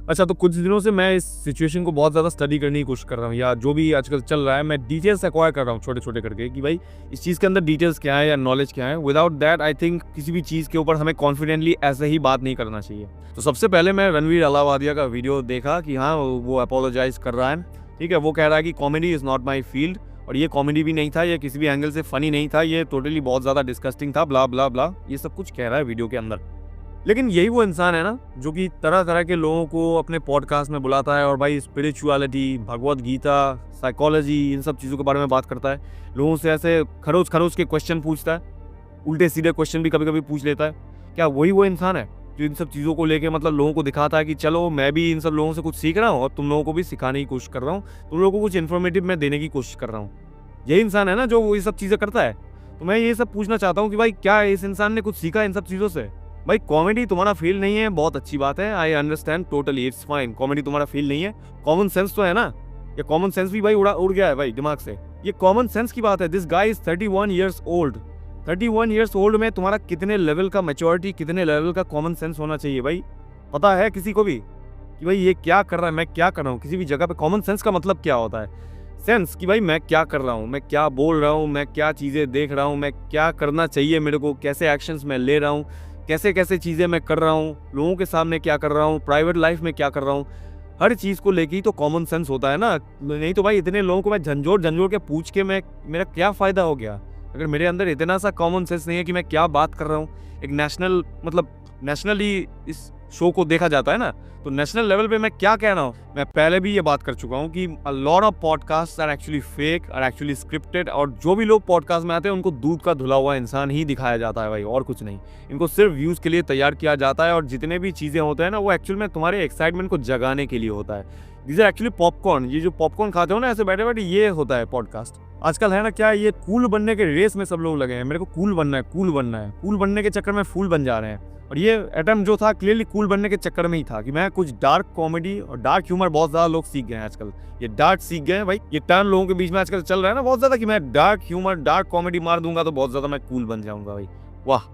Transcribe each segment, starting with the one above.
अच्छा, तो कुछ दिनों से मैं इस सिचुएशन को बहुत ज़्यादा स्टडी करने की कोशिश कर रहा हूँ, या जो भी आजकल चल रहा है मैं डिटेल्स एक्वायर कर रहा हूँ छोटे-छोटे करके कि भाई इस चीज़ के अंदर डिटेल्स क्या है या नॉलेज क्या है। विदाउट दैट आई थिंक किसी भी चीज़ के ऊपर हमें कॉन्फिडेंटली ऐसे ही बात नहीं करना चाहिए। तो सबसे पहले मैं रणवीर अलाहाबादिया का वीडियो देखा कि हाँ, वो अपोलोजाइज़ कर रहा है, ठीक है। वो कह रहा है कि comedy is not my field, और ये कॉमेडी भी नहीं था, ये किसी भी एंगल से फ़नी नहीं था, ये टोटली बहुत ज़्यादा डिस्गस्टिंग था, ब्ला, ब्ला, ब्ला। ये सब कुछ कह रहा है वीडियो के अंदर। लेकिन यही वो इंसान है ना, जो कि तरह-तरह के लोगों को अपने पॉडकास्ट में बुलाता है और भाई स्पिरिचुअलिटी, भगवद गीता, साइकोलॉजी, इन सब चीज़ों के बारे में बात करता है। लोगों से ऐसे खरोच-खरोच के क्वेश्चन पूछता है, उल्टे-सीधे क्वेश्चन भी कभी-कभी पूछ लेता है। क्या वही वो इंसान है, जो इन सब चीज़ों को लेके मतलब लोगों को दिखाता है कि चलो मैं भी इन सब लोगों से कुछ सीख रहा हूँ और तुम लोगों को भी सिखाने की कोशिश कर रहा हूँ, तुम लोगों को कुछ इन्फॉर्मेटिव मैं देने की कोशिश कर रहा हूँ। यही इंसान है ना जो वो ये सब चीज़ें करता है। तो मैं ये सब पूछना चाहता हूँ कि भाई क्या इस इंसान ने कुछ सीखा इन सब चीज़ों से? भाई कॉमेडी तुम्हारा फील नहीं है, बहुत अच्छी बात है, I understand totally, it's fine. Comedy तुम्हारा फील नहीं है, कॉमन सेंस तो है ना, ये कॉमन सेंस भी भाई उड़ गया है भाई दिमाग से। ये कॉमन सेंस की बात है। This guy is 31 years old. 31 years old में तुम्हारा कितने लेवल का मैच्योरिटी, कितने लेवल का कॉमन सेंस होना चाहिए भाई? पता है किसी को भी कि भाई ये क्या कर रहा है, मैं क्या कर रहा हूँ? किसी भी जगह पे कॉमन सेंस का मतलब क्या होता है? सेंस कि भाई मैं क्या कर रहा हूँ, मैं क्या बोल रहा हूँ, मैं क्या चीज़ें देख रहा हूँ, मैं क्या करना चाहिए मेरे को, कैसे एक्शंस मैं ले रहा हूँ, कैसे-कैसे चीज़ें मैं कर रहा हूँ, लोगों के सामने क्या कर रहा हूँ, प्राइवेट लाइफ में क्या कर रहा हूँ। हर चीज़ को लेके ही तो कॉमन सेंस होता है ना। नहीं तो भाई इतने लोगों को मैं झंझोड़-झंझोड़ के पूछ के मेरा क्या फ़ायदा हो गया? अगर मेरे अंदर इतना सा कॉमन सेंस नहीं है कि मैं क्या बात कर रहा हूँ। एक नेशनल मतलब नेशनली इस शो को देखा जाता है ना, तो नेशनल लेवल पे मैं क्या कह रहा हूँ? मैं पहले भी ये बात कर चुका हूँ कि a lot of podcast are actually fake, are actually scripted, और जो भी लोग पॉडकास्ट में आते हैं उनको दूध का धुला हुआ इंसान ही दिखाया जाता है भाई, और कुछ नहीं। इनको सिर्फ व्यूज़ के लिए तैयार किया जाता है, और जितने भी चीज़ें होते हैं ना, वो एक्चुअल में तुम्हारे एक्साइटमेंट को जगाने के लिए होता है। These are actually popcorn. ये जो पॉपकॉर्न खाते हो ना ऐसे बैठे-बैठे, ये होता है पॉडकास्ट। आजकल है ना क्या, ये कूल बनने के रेस में सब लोग लगे हैं। मेरे को कूल बनना है, कूल बनना है। कूल बनने के चक्कर में फूल बन जा रहे हैं। और ये अटेम्प्ट जो था क्लियरली कूल बनने के चक्कर में ही था कि मैं कुछ डार्क कॉमेडी और डार्क ह्यूमर बहुत ज़्यादा लोग सीख गए हैं आजकल। ये डार्क सीख गए हैं भाई, ये टर्न लोगों के बीच में आजकल चल रहा है ना बहुत ज़्यादा कि मैं डार्क ह्यूमर, डार्क कॉमेडी मार दूंगा तो बहुत ज़्यादा मैं कूल बन जाऊंगा भाई। वाह,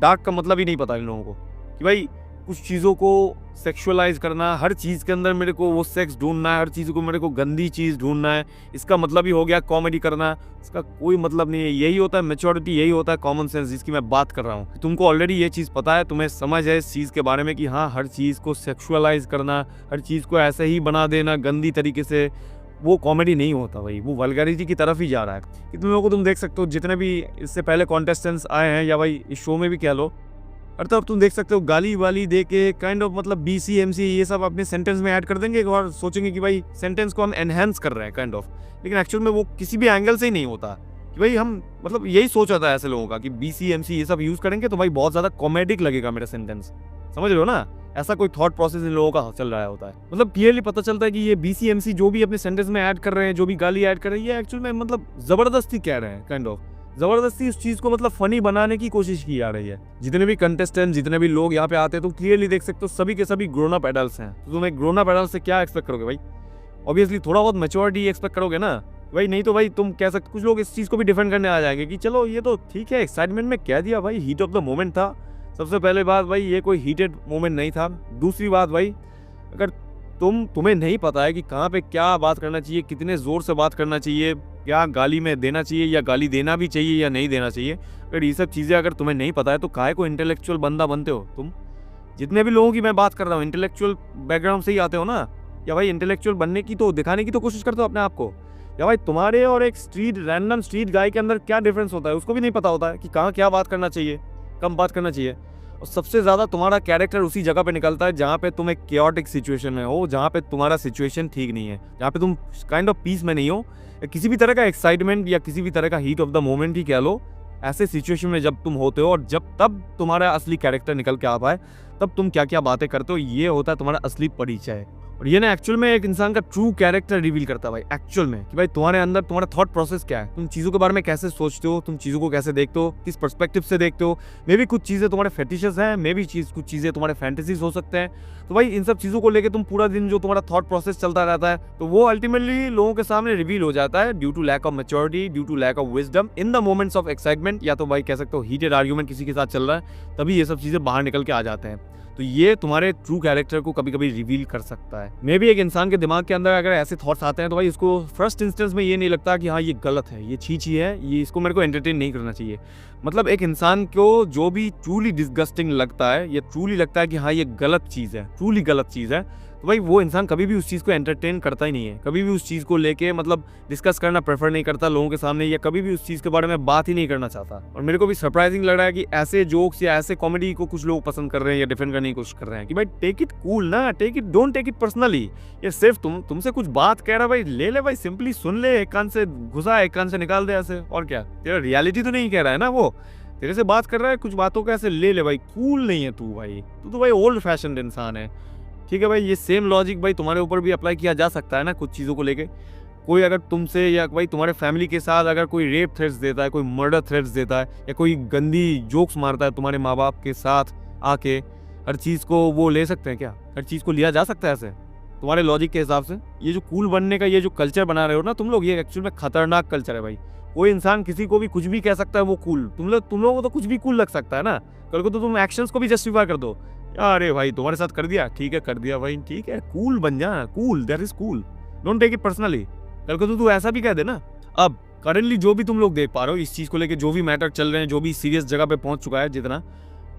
डार्क का मतलब ही नहीं पता इन लोगों को कि भाई कुछ चीज़ों को सेक्सुअलाइज करना, हर चीज़ के अंदर मेरे को वो सेक्स ढूंढना है, हर चीज़ को मेरे को गंदी चीज़ ढूंढना है, इसका मतलब ही हो गया कॉमेडी करना। इसका कोई मतलब नहीं है। यही होता है मैच्योरिटी, यही होता है कॉमन सेंस, जिसकी मैं बात कर रहा हूँ। तुमको ऑलरेडी ये चीज़ पता है, तुम्हें समझ है इस चीज़ के बारे में कि हाँ, हर चीज़ को सेक्सुअलाइज करना, हर चीज़ को ऐसे ही बना देना गंदी तरीके से, वो कॉमेडी नहीं होता भाई, वो वल्गैरिटी की तरफ ही जा रहा है। कितने लोगों को तुम देख सकते हो, जितने भी इससे पहले कॉन्टेस्टेंट्स आए हैं या भाई इस शो में भी कह लो, और तब तुम देख सकते हो गाली वाली दे के काइंड ऑफ मतलब बीसी एमसी ये सब अपने सेंटेंस में ऐड कर देंगे और सोचेंगे कि भाई सेंटेंस को हम एनहेंस कर रहे हैं काइंड ऑफ। लेकिन एक्चुअल में वो किसी भी एंगल से ही नहीं होता कि भाई हम मतलब यही सोच आता है ऐसे लोगों का कि बीसी एमसी ये सब यूज करेंगे तो भाई बहुत ज्यादा कॉमेडिक लगेगा मेरा सेंटेंस। समझ रहे हो ना? ऐसा कोई थॉट प्रोसेस इन लोगों का चल रहा होता है। मतलब क्लियरली पता चलता है कि ये बीसी एमसी जो भी अपने सेंटेंस में ऐड कर रहे हैं, जो भी गाली ऐड कर रहे हैं, ये एक्चुअल में मतलब जबरदस्ती कह रहे हैं काइंड ऑफ। जबरदस्ती उस चीज को मतलब फनी बनाने की कोशिश की जा रही है। जितने भी कंटेस्टेंट, जितने भी लोग यहाँ पे आते हैं, तो क्लियरली देख सकते हो सभी के सभी ग्रोन अप एडल्ट्स हैं। तो तुम एक ग्रोन अप एडल्ट से क्या एक्सपेक्ट करोगे भाई? ऑब्वियसली थोड़ा बहुत मैच्योरिटी एक्सपेक्ट करोगे ना भाई, नहीं तो भाई तुम कह सकते, कुछ लोग इस चीज को भी डिफेंड करने आ जाएंगे कि चलो ये तो ठीक है, एक्साइटमेंट में कह दिया भाई, हीट ऑफ द मोमेंट था। सबसे पहले बात भाई, ये कोई हीटेड मोमेंट नहीं था। दूसरी बात भाई, अगर तुम्हें नहीं पता है कि कहाँ पे क्या बात करना चाहिए, कितने जोर से बात करना चाहिए, क्या गाली में देना चाहिए या गाली देना भी चाहिए या नहीं देना चाहिए, अगर ये सब चीज़ें अगर तुम्हें नहीं पता है तो काहे को इंटेलेक्चुअल बंदा बनते हो तुम? जितने भी लोगों की मैं बात कर रहा हूँ इंटेलेक्चुअल बैकग्राउंड से ही आते हो ना, या भाई इंटेलेक्चुअल बनने की तो दिखाने की तो कोशिश करते हो अपने आप को, या भाई तुम्हारे और एक रैंडम स्ट्रीट गाय के अंदर क्या डिफरेंस होता है उसको भी नहीं पता होता है कि कहाँ क्या बात करना चाहिए, कम बात करना चाहिए। और सबसे ज़्यादा तुम्हारा कैरेक्टर उसी जगह पे निकलता है जहाँ पे तुम एक केओटिक सिचुएशन में हो, जहाँ पे तुम्हारा सिचुएशन ठीक नहीं है, जहाँ पे तुम काइंड ऑफ पीस में नहीं हो, किसी भी तरह का एक्साइटमेंट या किसी भी तरह का हीट ऑफ द मोमेंट ही कह लो। ऐसे सिचुएशन में जब तुम होते हो और जब तब तुम्हारा असली कैरेक्टर निकल के आता है, तब तुम क्या क्या बातें करते हो, ये होता है तुम्हारा असली परिचय। और ये ना एक्चुअल में एक इंसान का ट्रू कैरेक्टर रिवील करता है भाई एक्चुअल में, कि भाई तुम्हारे अंदर तुम्हारा थॉट प्रोसेस क्या है, तुम चीज़ों के बारे में कैसे सोचते हो, तुम चीज़ों को कैसे देखते हो, किस पर्सपेक्टिव से देखते हो। मे भी कुछ चीज़ें तुम्हारे फेटिशेस हैं, मे भी कुछ चीज़ें तुम्हारे फैंटेसीज हो सकते हैं। तो भाई इन सब चीज़ों को लेकर तुम पूरा दिन जो तुम्हारा थॉट प्रोसेस चलता रहता है, तो वो अल्टीमेटली लोगों के सामने रिवील हो जाता है due to lack of maturity, due to lack of wisdom in the moments of excitement, या तो भाई कह सकते हो हीटेड आर्ग्यूमेंट किसी के साथ चल रहा है, तभी ये सब चीज़ें बाहर निकल के आ जाते हैं। तो ये तुम्हारे ट्रू कैरेक्टर को कभी कभी रिवील कर सकता है। मे भी एक इंसान के दिमाग के अंदर अगर ऐसे थॉट्स आते हैं तो भाई उसको फर्स्ट इंस्टेंस में ये नहीं लगता कि हाँ ये गलत है, ये छी है, ये इसको मेरे को एंटरटेन नहीं करना चाहिए। मतलब एक इंसान को जो भी ट्रूली डिस्गस्टिंग लगता है, ये ट्रूली लगता है कि हाँ ये गलत चीज़ है, ट्रूली गलत चीज़ है, तो भाई वो इंसान कभी भी उस चीज़ को एंटरटेन करता ही नहीं है, कभी भी उस चीज़ को लेके मतलब डिस्कस करना प्रेफर नहीं करता लोगों के सामने, या कभी भी उस चीज़ के बारे में बात ही नहीं करना चाहता। और मेरे को भी सरप्राइजिंग लग रहा है कि ऐसे जोक्स या ऐसे कॉमेडी को कुछ लोग पसंद कर रहे हैं या डिफेंड करने की कोशिश कर रहे हैं कि भाई टेक इट कूल ना, take it, don't take it personally. ये सिर्फ तुमसे कुछ बात कह रहा भाई, ले ले भाई, सिंपली सुन ले, एक कान से घुसा एक कान से निकाल दे ऐसे, और क्या, तेरा रियलिटी तो नहीं कह रहा है ना, वो तेरे से बात कर रहा है, कुछ बातों को ऐसे ले ले भाई, कूल नहीं है तू भाई, तू तो भाई ओल्ड फैशन इंसान है। ठीक है भाई, ये सेम लॉजिक भाई तुम्हारे ऊपर भी अप्लाई किया जा सकता है ना कुछ चीज़ों को लेके। कोई अगर तुमसे या भाई तुम्हारे फैमिली के साथ अगर कोई रेप थ्रेट्स देता है, कोई मर्डर थ्रेट्स देता है, या कोई गंदी जोक्स मारता है तुम्हारे माँ बाप के साथ आके, हर चीज़ को वो ले सकते हैं क्या? हर चीज़ को लिया जा सकता है ऐसे तुम्हारे लॉजिक के हिसाब से? ये जो कूल बनने का ये जो कल्चर बना रहे हो ना तुम लोग, ये एक्चुअल में खतरनाक कल्चर है भाई। कोई इंसान किसी को भी कुछ भी कह सकता है वो कूल, तुम लोगों को तो कुछ भी कूल लग सकता है ना, कल को तो तुम एक्शंस को भी जस्टिफाई कर दो, अरे भाई तुम्हारे साथ कर दिया, ठीक है कर दिया भाई, ठीक है, कूल बन जा, cool, that is cool, don't take it personally. कल को तो तू ऐसा भी कह दे ना। अब करंटली जो भी तुम लोग देख पा रहे हो इस चीज़ को लेके, जो भी मैटर चल रहे हैं, जो भी सीरियस जगह पे पहुंच चुका है जितना,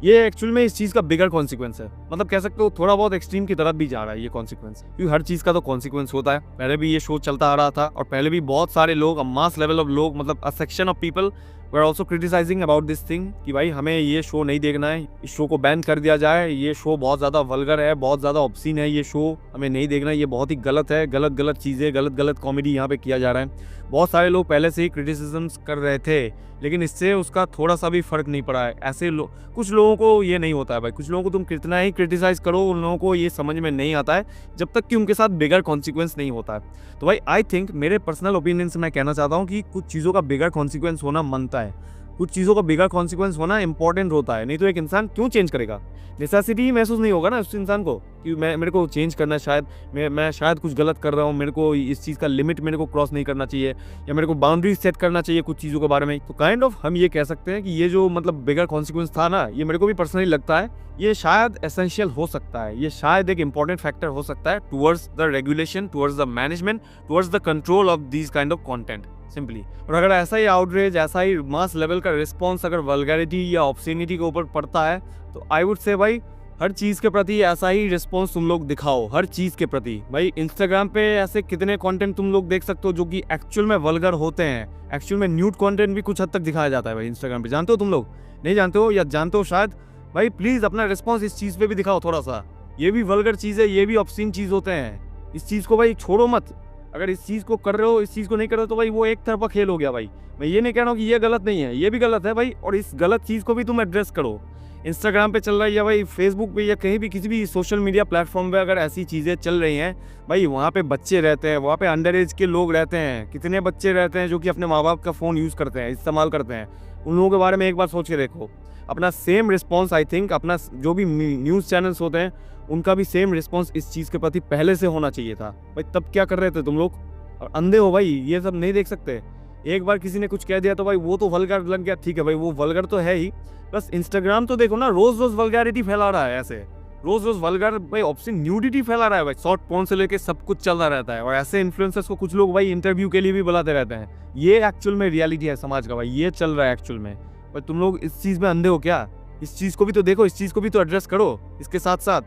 ये एक्चुअल में इस चीज़ का बिगर कॉन्सिक्वेंस है। मतलब कह सकते हो थोड़ा बहुत एक्सट्रीम की तरफ भी जा रहा है ये कॉन्सिक्वेंस, क्योंकि हर चीज़ का तो कॉन्सिक्वेंस होता है। पहले भी ये शो चलता आ रहा था और पहले भी बहुत सारे लोग, मास लेवल ऑफ लोग, मतलब a section of people we are also criticising about this thing कि भाई हमें ये शो नहीं देखना है, इस शो को बैन कर दिया जाए, ये शो बहुत ज़्यादा वल्गर है, बहुत ज़्यादा ऑब्सीन है, ये शो हमें नहीं देखना, ये बहुत ही गलत है, गलत गलत चीज़ें, गलत गलत कॉमेडी यहाँ पे किया जा रहा है। बहुत सारे लोग पहले से ही क्रिटिसिजम्स कर रहे थे, लेकिन इससे उसका थोड़ा सा भी फर्क नहीं पड़ा है। ऐसे कुछ लोगों को ये नहीं होता है भाई, कुछ लोगों को तुम कितना ही क्रिटिसाइज करो, उन लोगों को ये समझ में नहीं आता है जब तक कि उनके साथ बिगर कॉन्सिक्वेंस नहीं होता है। तो भाई आई थिंक, मेरे पर्सनल ओपिनियन से मैं कहना चाहता हूँ कि कुछ चीज़ों का बिगर कॉन्सिक्वेंस होना बनता है, कुछ चीज़ों का बिगर कॉन्सिक्वेंस होना इंपॉर्टेंट होता है, नहीं तो एक इंसान क्यों चेंज करेगा? नेसेसिटी ही महसूस नहीं होगा ना उस इंसान को कि मेरे को चेंज करना है, शायद मैं शायद कुछ गलत कर रहा हूँ, मेरे को इस चीज़ का लिमिट मेरे को क्रॉस नहीं करना चाहिए, या मेरे को बाउंड्री सेट करना चाहिए कुछ चीज़ों के बारे में। तो काइंड ऑफ हम ये कह सकते हैं कि ये जो मतलब बिगर कॉन्सिक्वेंस था ना, ये मेरे को भी पर्सनली लगता है ये शायद एसेंशियल हो सकता है, ये शायद एक इंपॉर्टेंट फैक्टर हो सकता है towards the regulation, towards the management, towards the control of this kind of content simply. और अगर ऐसा ही आउटरेज, ऐसा ही मास लेवल का रिस्पॉन्स अगर वल्गैरिटी या ऑब्ससीनिटी के ऊपर पड़ता है, तो आई वुड से भाई हर चीज़ के प्रति ऐसा ही रिस्पॉन्स तुम लोग दिखाओ, हर चीज़ के प्रति। भाई इंस्टाग्राम पे ऐसे कितने कंटेंट तुम लोग देख सकते हो जो कि एक्चुअल में वल्गर होते हैं, एक्चुअल में न्यूड कंटेंट भी कुछ हद तक दिखाया जाता है भाई इंस्टाग्राम पे, जानते हो तुम लोग? नहीं जानते हो या जानते हो शायद, भाई प्लीज़ अपना रिस्पॉन्स इस चीज़ पे भी दिखाओ थोड़ा सा। ये भी वल्गर चीज़ है, ये भी ऑब्सीन चीज़ होते हैं, इस चीज़ को भाई छोड़ो मत। अगर इस चीज़ को कर रहे हो, इस चीज़ को नहीं कर रहे हो, तो भाई वो एक तरफा खेल हो गया भाई। मैं ये नहीं कह रहा हूँ कि ये गलत नहीं है, ये भी गलत है भाई, और इस गलत चीज़ को भी तुम एड्रेस करो। इंस्टाग्राम पे चल रहा है या भाई फेसबुक पे या कहीं भी किसी भी सोशल मीडिया प्लेटफॉर्म पे अगर ऐसी चीज़ें चल रही हैं, भाई वहाँ पे बच्चे रहते हैं, वहाँ पे अंडर एज के लोग रहते हैं, कितने बच्चे रहते हैं जो कि अपने माँ बाप का फ़ोन यूज़ करते हैं, इस्तेमाल करते हैं। उन लोगों के बारे में एक बार सोच के देखो। अपना सेम रिस्पॉन्स आई थिंक अपना जो भी न्यूज़ चैनल्स होते हैं उनका भी सेम रिस्पॉन्स इस चीज़ के प्रति पहले से होना चाहिए था। भाई तब क्या कर रहे थे तुम लोग? और अंधे हो भाई, ये सब नहीं देख सकते। एक बार किसी ने कुछ कह दिया तो भाई वो तो वल्गर लग गया, ठीक है भाई वो वल्गर तो है ही, बस इंस्टाग्राम तो देखो ना, रोज रोज वल्गैरिटी फैला रहा है, ऐसे रोज रोज वल्गर भाई ऑप्शन न्यूडिटी फैला रहा है भाई, शॉर्ट पोर्न से लेके सब कुछ चलता रहता है। और ऐसे इन्फ्लुएंसर्स को कुछ लोग भाई इंटरव्यू के लिए भी बुलाते रहते हैं। ये एक्चुअल में रियलिटी है समाज का भाई, ये चल रहा है एक्चुअल में। भाई तुम लोग इस चीज़ में अंधे हो क्या? इस चीज़ को भी तो देखो, इस चीज़ को भी तो एड्रेस करो। इसके साथ साथ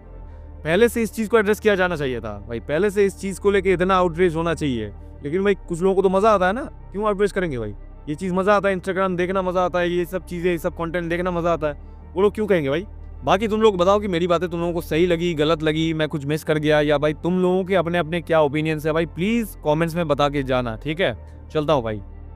पहले से इस चीज़ को एड्रेस किया जाना चाहिए था भाई, पहले से इस चीज़ को लेके इतना आउटरीच होना चाहिए। लेकिन भाई कुछ लोगों को तो मज़ा आता है ना, क्यों आउटरीच करेंगे भाई? ये चीज़ मज़ा आता है, इंस्टाग्राम देखना मज़ा आता है, ये सब चीज़ें, ये सब कंटेंट देखना मज़ा आता है, वो लोग क्यों कहेंगे भाई? बाकी तुम लोग बताओ कि मेरी बातें तुम लोगों को सही लगी, गलत लगी, मैं कुछ मिस कर गया, या भाई तुम लोगों के अपने अपने क्या ओपिनियंस है भाई, प्लीज़ कमेंट्स में बता के जाना, ठीक है? चलता हूँ भाई।